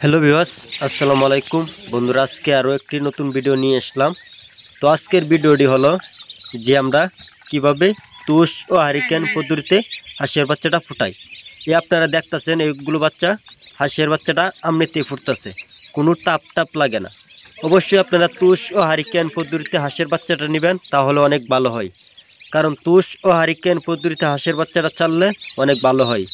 Hello viewers, আসসালামু আলাইকুম বন্ধুরা। আজকে আরও একটি নতুন ভিডিও নিয়ে আসলাম। তো আজকের ভিডিওটি হলো যে আমরা কিভাবে তুষ ও হারিকেন পদ্ধতিতে হাঁসের বাচ্চাটা ফুটাই। আপনারা দেখতেছেন এইগুলো বাচ্চা, হাঁসের বাচ্চাটা আমনিতেই ফুটতেছে, কোনো তাপ লাগে না। অবশ্যই আপনারা তুষ ও হারিকেন পদ্ধতিতে হাঁসের বাচ্চাটা নেবেন, তাহলে অনেক ভালো হয়। কারণ তুষ ও হারিকেন পদ্ধতিতে হাঁসের বাচ্চাটা চাললে অনেক ভালো হয়।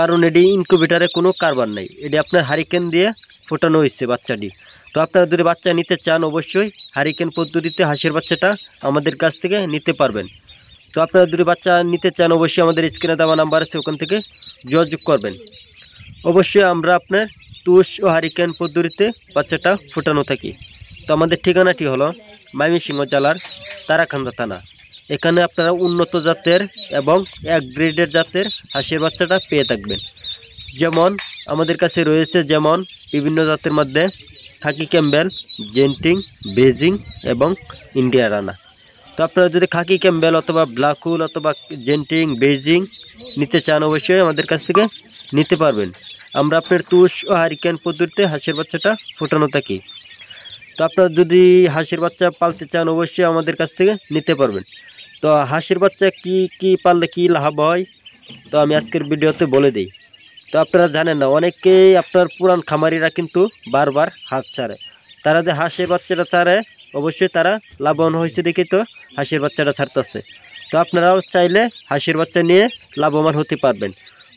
কারণ এটি ইনকিউবেটারে কোনো কারবার নেই, এটি আপনার হারিকেন দিয়ে ফোটানো হয়েছে বাচ্চাটি। তো আপনারা যদি বাচ্চা নিতে চান অবশ্যই হারিকেন পদ্ধতিতে হাঁসের বাচ্চাটা আমাদের কাছ থেকে নিতে পারবেন। তো আপনারা যদি বাচ্চা নিতে চান অবশ্যই আমাদের স্ক্রিনে দেওয়া নাম্বার আছে, ওখান থেকে যোগাযোগ করবেন। অবশ্যই আমরা আপনার তুষ ও হারিকেন পদ্ধতিতে বাচ্চাটা ফোটানো থাকি। তো আমাদের ঠিকানাটি হলো ময়মনসিংহ জেলার তারাকান্দা থানা। এখানে আপনারা উন্নত জাতের এবং এক গ্রেডের জাতের হাঁসের বাচ্চাটা পেয়ে থাকবেন। যেমন আমাদের কাছে রয়েছে যেমন বিভিন্ন জাতের মধ্যে খাকি ক্যাম্বেল, জেন্টিং, বেজিং এবং ইন্ডিয়া রানা। তো আপনারা যদি খাকি ক্যাম্বেল অথবা ব্ল্যাকহুল অথবা জেন্টিং, বেজিং নিতে চান অবশ্যই আমাদের কাছ থেকে নিতে পারবেন। আমরা আপনার তুষ ও হারিকেন পদ্ধতিতে হাঁসের বাচ্চাটা ফোটানো থাকি। তো আপনারা যদি হাঁসের বাচ্চা পালতে চান অবশ্যই আমাদের কাছ থেকে নিতে পারবেন। তো হাঁসের বাচ্চা কি পাললে কি লাভ হয়, তো আমি আজকের ভিডিওতে বলে দিই। তো আপনারা জানেন না, অনেকেই আপনার পুরান খামারিরা কিন্তু বারবার হাঁস ছাড়ে। তারা যে হাঁসের বাচ্চাটা ছাড়ে অবশ্যই তারা লাভবান হয়েছে দেখে তো হাঁসের বাচ্চাটা ছাড়তেছে। তো আপনারাও চাইলে হাঁসের বাচ্চা নিয়ে লাভবান হতে পারবেন।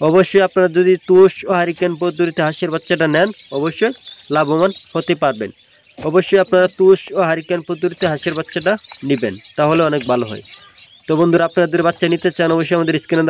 অবশ্যই আপনারা যদি তুষ ও হারিকেন পদ্ধতিতে হাঁসের বাচ্চাটা নেন অবশ্যই লাভবান হতে পারবেন। অবশ্যই আপনারা তুষ ও হারিকেন পদ্ধতিতে হাঁসের বাচ্চাটা নেবেন, তাহলে অনেক ভালো হয়। তো বন্ধুরা, আপনারা যদি বাচ্চা নিতে চান অবশ্যই আমাদের স্ক্রিনে